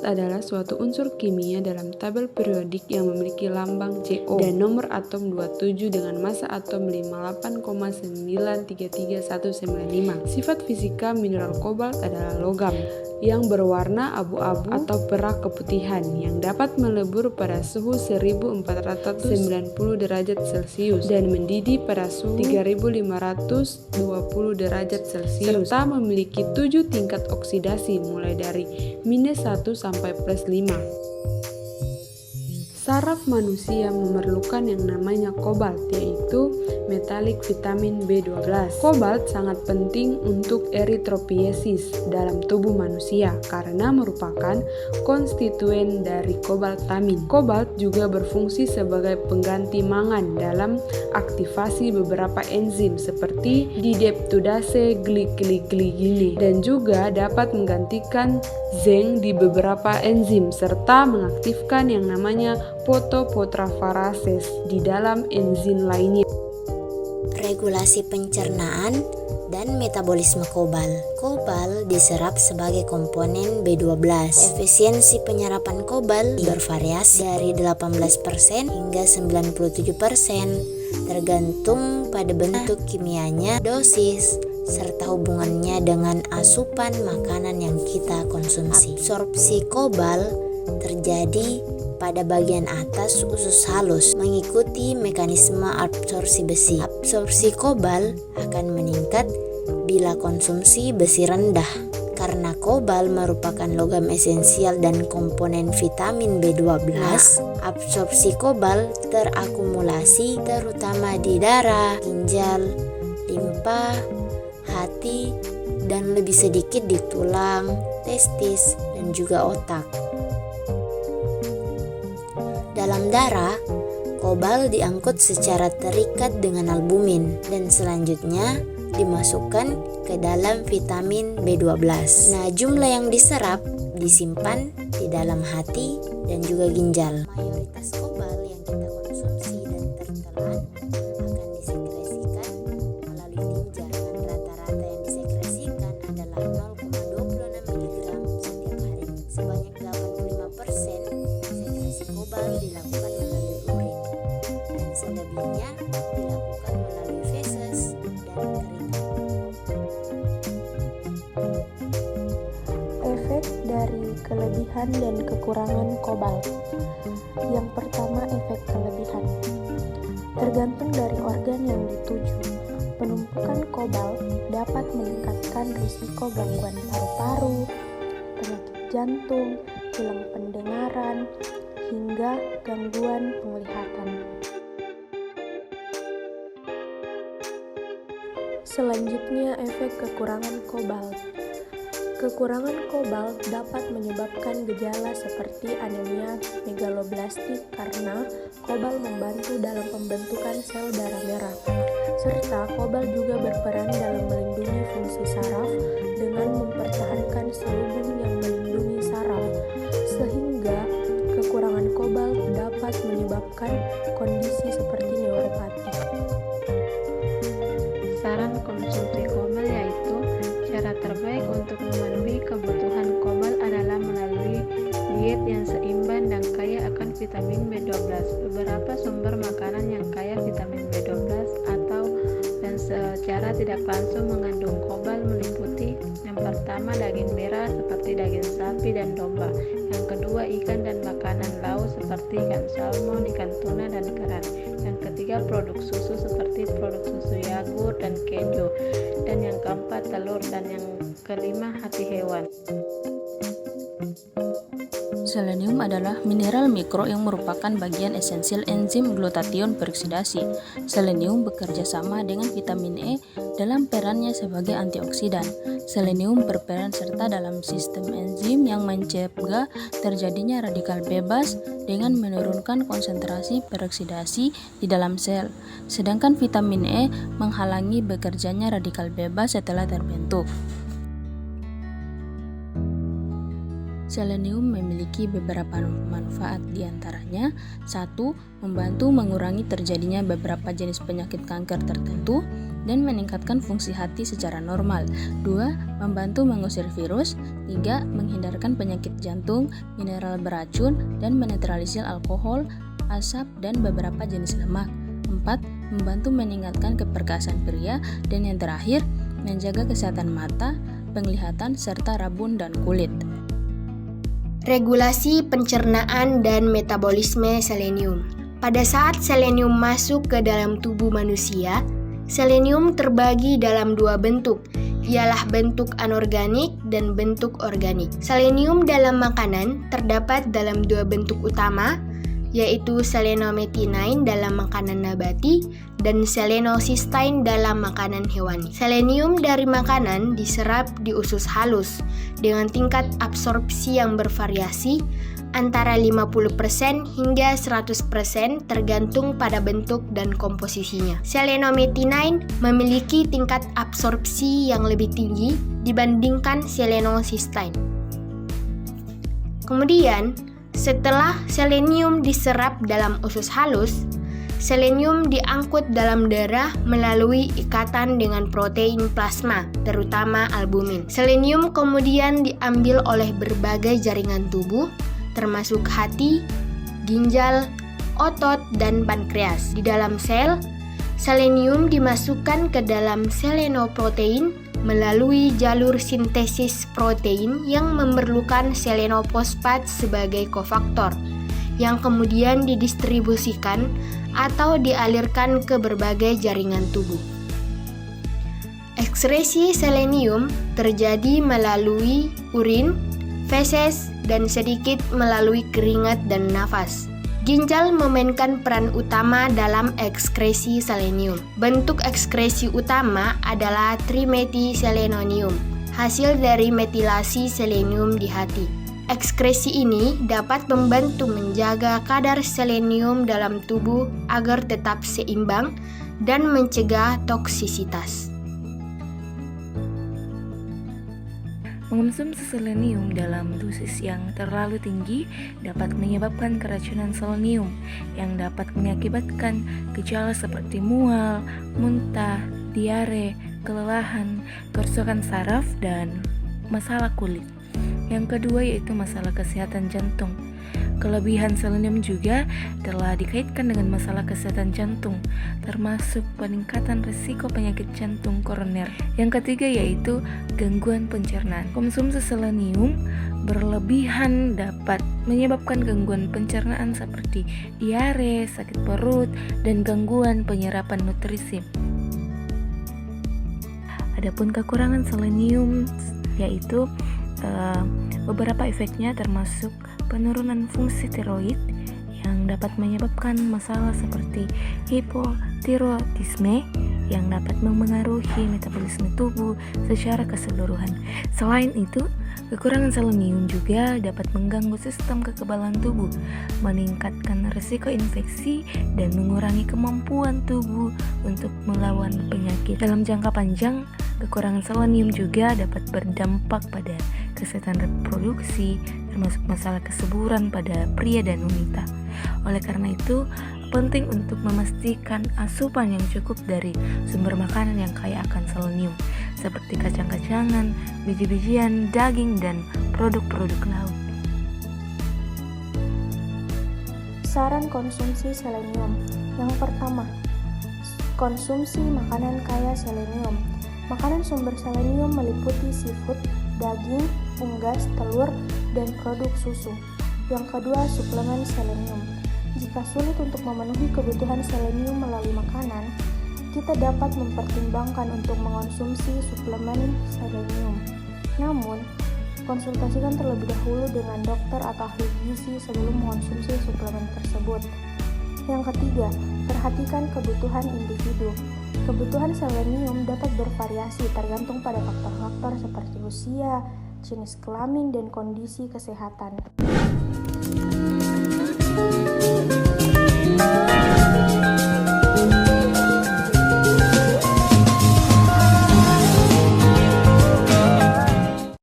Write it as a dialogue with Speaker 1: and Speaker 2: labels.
Speaker 1: Kobalt adalah suatu unsur kimia dalam tabel periodik yang memiliki lambang Co dan nomor atom 27 dengan massa atom 58,9339195. Sifat fisika mineral kobalt adalah logam yang berwarna abu-abu atau perak keputihan yang dapat melebur pada suhu 1490 derajat Celcius dan mendidih pada suhu 3520 derajat Celcius serta memiliki 7 tingkat oksidasi mulai dari -1 sampai +5. Saraf manusia memerlukan yang namanya kobalt, yaitu metalik vitamin B12. Kobalt sangat penting untuk eritropoiesis dalam tubuh manusia karena merupakan konstituen dari kobaltamin. Kobalt juga berfungsi sebagai pengganti mangan dalam aktivasi beberapa enzim seperti dideptudase glikigene dan juga dapat menggantikan zinc di beberapa enzim serta mengaktifkan yang namanya fotopotravarases di dalam enzim lainnya.
Speaker 2: Regulasi pencernaan dan metabolisme kobal. Kobal diserap sebagai komponen B12. Efisiensi penyerapan kobal bervariasi dari 18% hingga 97%, tergantung pada bentuk kimianya, dosis, serta hubungannya dengan asupan makanan yang kita konsumsi. Absorpsi kobal terjadi pada bagian atas usus halus mengikuti mekanisme absorpsi besi. Absorpsi kobal akan meningkat bila konsumsi besi rendah. Karena kobal merupakan logam esensial dan komponen vitamin B12, absorpsi kobal terakumulasi terutama di darah, ginjal, limpa, hati, dan lebih sedikit di tulang, testis, dan juga otak. Dalam darah, kobal diangkut secara terikat dengan albumin dan selanjutnya dimasukkan ke dalam vitamin B12. Nah, jumlah yang diserap disimpan di dalam hati dan juga ginjal. Mayoritas kobal yang kita konsumsi dan tertelan akan disekresikan melalui ginjal. Rata-rata yang disekresikan adalah 0,26 mg setiap hari. Sebanyak 85% sekresi kobal dilakukan melalui urin dan selebihnya dilakukan melalui feses dan keringat.
Speaker 3: Efek dari kelebihan dan kekurangan kobalt. Yang pertama, efek kelebihan. Tergantung dari organ yang dituju, penumpukan kobalt dapat meningkatkan risiko gangguan paru-paru, penyakit jantung, hilang pendengaran, hingga gangguan penglihatan. Selanjutnya, efek kekurangan kobalt. Kekurangan kobalt dapat menyebabkan gejala seperti anemia megaloblastik karena kobal membantu dalam pembentukan sel darah merah. Serta kobal juga berperan dalam melindungi fungsi saraf dengan mempertahankan selubung yang melindungi saraf, sehingga kekurangan kobalt dapat menyebabkan kondisi seperti neuropati.
Speaker 1: Saran konsumsi kobal yaitu cara terbaik untuk memenuhi kebutuhan kobal adalah melalui diet yang seimbang dan kaya akan vitamin B12. Beberapa sumber makanan yang kaya vitamin B12 atau dan secara tidak langsung mengandung kobal meliputi yang pertama daging merah seperti daging sapi dan domba, yang kedua ikan dan makanan laut seperti ikan salmon, ikan tuna, dan kerang, yang ketiga produk susu seperti produk susu yogurt dan keju, dan yang keempat telur, dan yang kelima hati hewan.
Speaker 4: Selenium adalah mineral mikro yang merupakan bagian esensial enzim glutathione peroksidasi. Selenium bekerja sama dengan vitamin E dalam perannya sebagai antioksidan. Selenium berperan serta dalam sistem enzim yang mencegah terjadinya radikal bebas dengan menurunkan konsentrasi peroksidasi di dalam sel. Sedangkan vitamin E menghalangi bekerjanya radikal bebas setelah terbentuk. Selenium memiliki beberapa manfaat, diantaranya 1. Membantu mengurangi terjadinya beberapa jenis penyakit kanker tertentu dan meningkatkan fungsi hati secara normal. 2. Membantu mengusir virus. 3. Menghindarkan penyakit jantung, mineral beracun, dan menetralisir alkohol, asap, dan beberapa jenis lemak. 4. Membantu meningkatkan keperkasaan pria. Dan yang terakhir, menjaga kesehatan mata, penglihatan, serta rabun dan kulit.
Speaker 5: Regulasi pencernaan dan metabolisme selenium. Pada saat selenium masuk ke dalam tubuh manusia, selenium terbagi dalam dua bentuk, ialah bentuk anorganik dan bentuk organik. Selenium dalam makanan terdapat dalam dua bentuk utama, yaitu selenometinain dalam makanan nabati dan selenocysteine dalam makanan hewani. Selenium dari makanan diserap di usus halus dengan tingkat absorpsi yang bervariasi antara 50% hingga 100% tergantung pada bentuk dan komposisinya. Selenometinain memiliki tingkat absorpsi yang lebih tinggi dibandingkan selenocysteine. Kemudian, setelah selenium diserap dalam usus halus, selenium diangkut dalam darah melalui ikatan dengan protein plasma, terutama albumin. Selenium kemudian diambil oleh berbagai jaringan tubuh, termasuk hati, ginjal, otot, dan pankreas. Di dalam sel, selenium dimasukkan ke dalam selenoprotein melalui jalur sintesis protein yang memerlukan selenoposfat sebagai kofaktor, yang kemudian didistribusikan atau dialirkan ke berbagai jaringan tubuh. Ekskresi selenium terjadi melalui urin, feses, dan sedikit melalui keringat dan nafas. Ginjal memainkan peran utama dalam ekskresi selenium. Bentuk ekskresi utama adalah trimetilselenonium, hasil dari metilasi selenium di hati. Ekskresi ini dapat membantu menjaga kadar selenium dalam tubuh agar tetap seimbang dan mencegah toksisitas.
Speaker 6: Mengonsumsi selenium dalam dosis yang terlalu tinggi dapat menyebabkan keracunan selenium yang dapat mengakibatkan gejala seperti mual, muntah, diare, kelelahan, kerusakan saraf, dan masalah kulit. Yang kedua yaitu masalah kesehatan jantung. Kelebihan selenium juga telah dikaitkan dengan masalah kesehatan jantung, termasuk peningkatan risiko penyakit jantung koroner. Yang ketiga yaitu gangguan pencernaan. Konsumsi selenium berlebihan dapat menyebabkan gangguan pencernaan seperti diare, sakit perut, dan gangguan penyerapan nutrisi. Adapun kekurangan selenium yaitu beberapa efeknya termasuk penurunan fungsi tiroid yang dapat menyebabkan masalah seperti hipotiroidisme yang dapat memengaruhi metabolisme tubuh secara keseluruhan. Selain itu, kekurangan selenium juga dapat mengganggu sistem kekebalan tubuh, meningkatkan risiko infeksi, dan mengurangi kemampuan tubuh untuk melawan penyakit. Dalam jangka panjang, kekurangan selenium juga dapat berdampak pada kesehatan reproduksi, termasuk masalah kesuburan pada pria dan wanita. Oleh karena itu, penting untuk memastikan asupan yang cukup dari sumber makanan yang kaya akan selenium, seperti kacang-kacangan, biji-bijian, daging, dan produk-produk laut.
Speaker 3: Saran konsumsi selenium. Yang pertama, konsumsi makanan kaya selenium. Makanan sumber selenium meliputi seafood, daging, unggas, telur, dan produk susu. Yang kedua, suplemen selenium. Jika sulit untuk memenuhi kebutuhan selenium melalui makanan, kita dapat mempertimbangkan untuk mengonsumsi suplemen selenium. Namun, konsultasikan terlebih dahulu dengan dokter atau ahli gizi sebelum mengonsumsi suplemen tersebut. Yang ketiga, perhatikan kebutuhan individu. Kebutuhan selenium dapat bervariasi tergantung pada faktor-faktor seperti usia, jenis kelamin, dan kondisi kesehatan.